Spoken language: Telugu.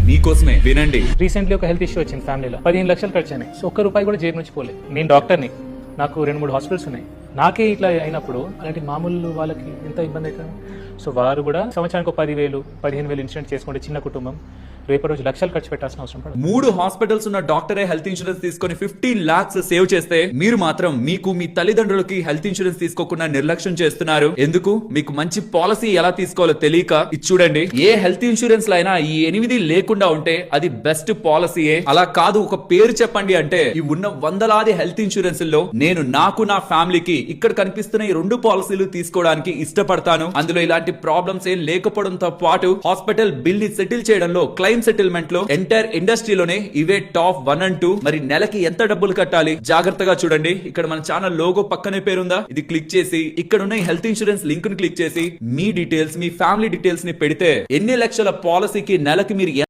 మీకోసమే వినండి. రీసెంట్లీ ఒక హెల్త్ ఇష్యూ వచ్చింది ఫ్యామిలీలో, 15 లక్షలు ఖర్చు అయినాయి. సో ఒక్క రూపాయి కూడా జేబు నుంచి పోలేదు. నేను డాక్టర్ని, నాకు 2-3 హాస్పిటల్స్ ఉన్నాయి. నాకే ఇట్లా అయినప్పుడు అలాంటి మామూలు వాళ్ళకి ఎంత ఇబ్బంది అవుతుంది. సో వారు కూడా సంవత్సరానికి 10,000 15,000 ఇన్సూరెన్స్ చేసుకుంటే చిన్న కుటుంబం రేపు రోజు లక్షలు ఖర్చు పెట్టాల్సిన అవసరం పడదు. 3 హాస్పిటల్స్ ఉన్న డాక్టరే హెల్త్ ఇన్సూరెన్స్ తీసుకొని 15 lakhs సేవ్ చేస్తే మీరు మాత్రం మీకు మీ తల్లిదండ్రులకి హెల్త్ ఇన్సూరెన్స్ తీసుకోకుండా నిర్లక్ష్యం చేస్తున్నారు. ఎందుకు? మీకు మంచి పాలసీ ఎలా తీసుకోవాలో తెలియక. ఇది చూడండి, ఏ హెల్త్ ఇన్సూరెన్స్ లో అయినా ఈ 8 లేకుండా ఉంటే అది బెస్ట్ పాలసీయే. అలా కాదు ఒక పేరు చెప్పండి అంటే ఈ ఉన్న వందలాది హెల్త్ ఇన్సూరెన్స్ లో నేను నాకు నా ఫ్యామిలీకి ఇక్కడ కనిపిస్తున్న ఈ 2 పాలసీలు తీసుకోవడానికి ఇష్టపడతాను. అందులో ఇలాంటి ప్రాబ్లమ్స్ ఏం లేకపోవడంతో పాటు హాస్పిటల్ బిల్ ని సెటిల్ చేయడంలో క్లైమ్ సెటిల్మెంట్ లో ఎంటైర్ ఇండస్ట్రీలోనే ఇవే టాప్ 1 and 2. మరి నెలకి ఎంత డబ్బులు కట్టాలి జాగ్రత్తగా చూడండి. ఇక్కడ మన ఛానల్ లోగో పక్కనే పేరుందా, ఇది క్లిక్ చేసి ఇక్కడ ఉన్న హెల్త్ ఇన్సూరెన్స్ లింక్ ని క్లిక్ చేసి మీ డీటెయిల్స్, మీ ఫ్యామిలీ డీటెయిల్స్ ని పెడితే ఎన్ని లక్షల పాలసీకి నెలకి మీరు